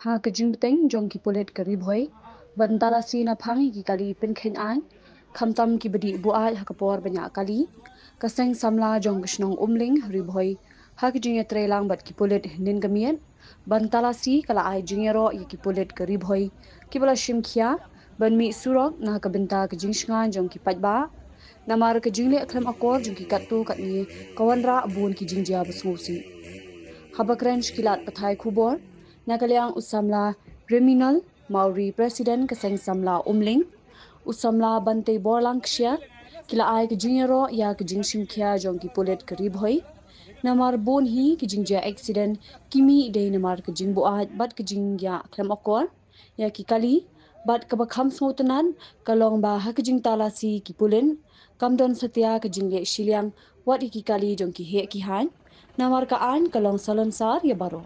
Ha kajing beteng jong ki polet kari boy bantala si na phangi ki kali pin khen an khamtam ki badi bu ai ha kapor banya kali kaseng samla jong gishnong umling ri boy ha ki jing trelang bat ki polet nin gamiet bantala si kala ai jingero yi ki polet kari boy ki bala shim khia ban mi surok na ka binta ka jing shngan jong ki pajba namar ka jingle aklam akor jong ki kattu katni kawanra bun ki jingja basngusi habakrench kilat pathai khubor Nagaliang usamla Reminal Maori President kaseng samla umling usamla bante borlang kshia kila ai ke jingero ya ke jingshim khia jong ki polet karib hoi namar bon hi ke jingja accident kimi de namar ke jingbo aj bat ke jingya klem okor ya ki kali bat ka bakham smotanan kalong ba ha ke jing talasi ki pulen kamdon satya ke jingye shiliang wat ki kali jong ki he ki han namar ka an kalong salonsar ya baro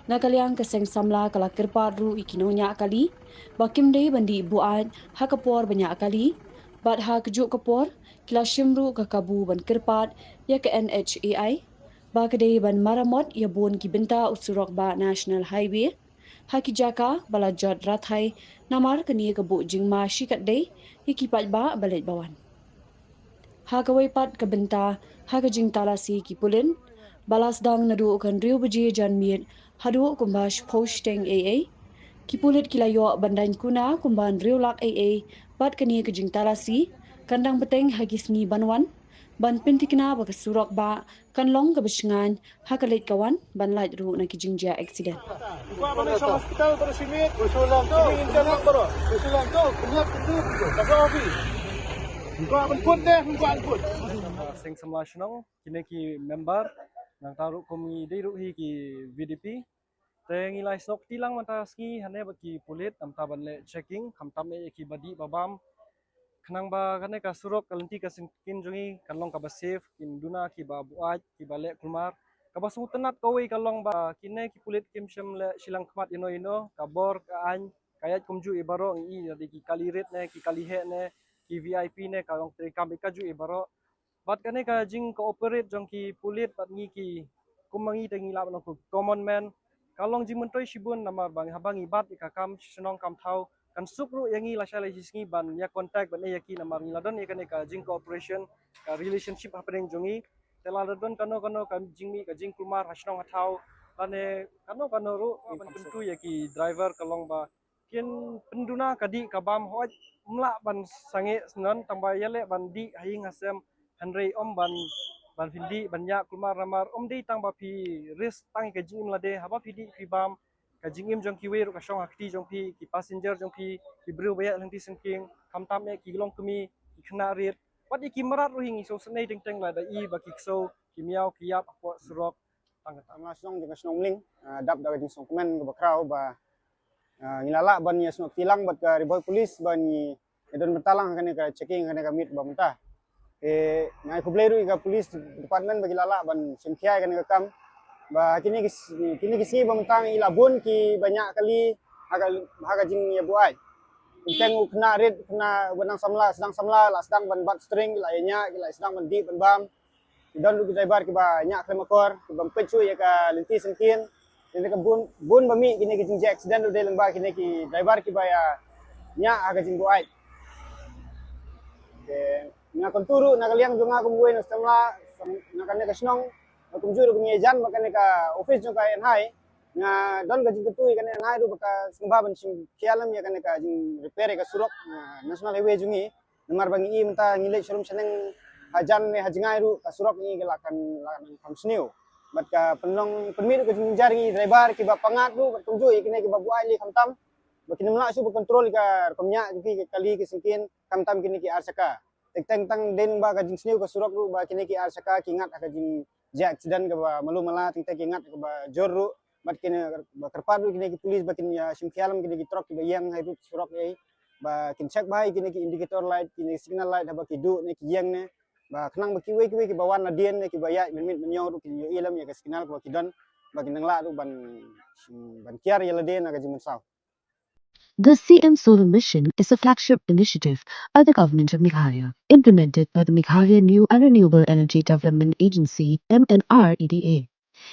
Nakaliang kaseng samla kala kirpat ru ikinonya kali bakim dei bandi buat ha kapor banyak kali bat ha kejuk kapor kila shimru ka kabu ban kirpat ya ke NHAI ba kedai ban maramot ya bon ki binta usurok ba National Highway ha ki jaka bala jot rathai namar kani kebu jingma shikat dei ikipat ba balet bawan ha kawai pat ka binta ha ka jing talasi ki pulin balas dang nadu kan riu beji jan miet hadu kumbash posting AA kipulit kilayo bandan kuna kumban riu lak AA bat kani ka jing talasi kandang beteng hagisni banwan ban pintikna ba surok ba kan long ka bisngan ha ka leit kawan ban lait ru na ki jingja accident Gua apa nih sama hospital terus ini? Usulan tuh, internet baru. Usulan tuh, kenyap itu, tapi oke. Gua pun deh, gua pun. Sing samla shnong kine ki member nang taru komi deiru hi ki VDP teng ilai sok tilang mata ski hane baki pulit am taban le checking khamtam e ki badi babam khnang ba kane ka surok kalenti ka singkin jongi kanlong ka ba safe kin duna ki ba buaj ki ba le kulmar ka ba sutenat kowe kalong ba kine ki pulit kim shem le silang khmat ino ka bor ka an kayat kumju ibaro i di ki kalirit ne ki kalihe ne ki VIP ne kalong tri kam ikaju ibaro bat kane ka jing cooperate jong ki pulit bat ngi ki kumangi tengi lab no common man kalong jing mentoi shibun namar bang habang ibat ka kam shnong kam thau kan sukru yangi lasha la jisngi ban ya contact ban ya ki namar ni ladon ya kane ka jing cooperation ka relationship happening jongi tela ladon kano ka jing mi ka jing kumar hasnong thau ane kano ru ban pentu ya ki driver kalong ba kin penduna kadi kabam hoj mla ban sange snon tambah yale ban di haing hasem Henry om ban findi banyak kumar ramar om di tang ba pi risk tang ke jing lade haba pi di pi bam ka jingim jong ki wer ka shong akti jong pi ki passenger jong pi ki bru baya langti sengking kam tam e ki long kemi ki khna rit wat ki marat rohing so snei teng teng la da i ba ki so ki miao ki yap ko surok tang Sama snong juga snong ling, dap daga jing snong kemen ke bakrau ba ngilala ban ya snong tilang bat ka riboy polis ban ni edon bertalang kan ka checking kan ka mit ba muntah. Ngai kubleru ka polis department bagi lala ban simkiai kan ka kam ba kini kisi ba muntang ilabun ki banyak kali haga jing ya buai. Inteng kena red kena benang sedang samla la sedang ban bat string la nya la sedang ban di ban bam dan lu driver ki ba nya klemakor ki bam pecu ya ka lenti sengkin ini ka bun bami kini ki jing accident lu de leng ba kini ki driver ki ba ya nya aga jing buai. Nga konturu nagaliang junga kumbuin samla nakane ka snong kumjuru kumiejan makane ka office jo ka enhai nga don ga jing tutui kane enhai du baka sembaban sim kialam ya kane ka jing repair ka surok national highway jungi namar bangi i menta ngile showroom seneng hajan ne hajingai ru ka surok ni gelakan kamsniu bat ka penong permit ka jing jari driver ki ba pangat du kumju ikine ki ba buai li kamtam bakin mla su kontrol ka komnya ki kali ki singkin kamtam kini ki arsaka teng tang den ba kajing sniu ka surok ru ba kini ki arsaka ki ngat kajing ja accident ka ba malu mala teng teng ki ngat ka ba jorru mat kini ba kerpat ru kini ki pulis ba kini sim khialam kini ki trok ki ba yang hai ru surok ai ba kin check bai kini ki indicator light kini signal light ba ki du ne ki yang ne ba kenang ba ki we ki ba wan na dien ne ki ba ya min menyo ru ki yo ilam ya ka signal ba ki dan ba ki nang la ru ban kiar ya la den na kajing sau. The CM Solar Mission is a flagship initiative by the government of Meghalaya, implemented by the Meghalaya New and Renewable Energy Development Agency (MNREDA).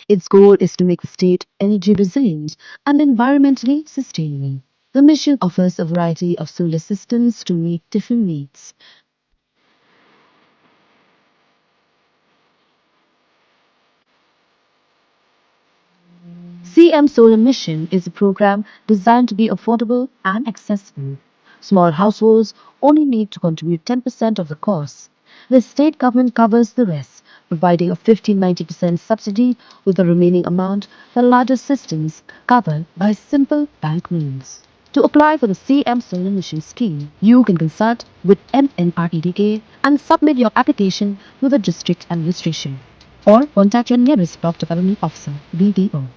Its goal is to make the state energy resilient and environmentally sustainable. The mission offers a variety of solar systems to meet different needs. CM Solar Mission is a program designed to be affordable and accessible. Small households only need to contribute 10% of the cost. The state government covers the rest, providing a 50-90% subsidy, with the remaining amount the larger systems covered by simple bank loans. To apply for the CM Solar Mission scheme, you can consult with MNREDA and submit your application to the district administration, or contact your nearest block development officer, BDO.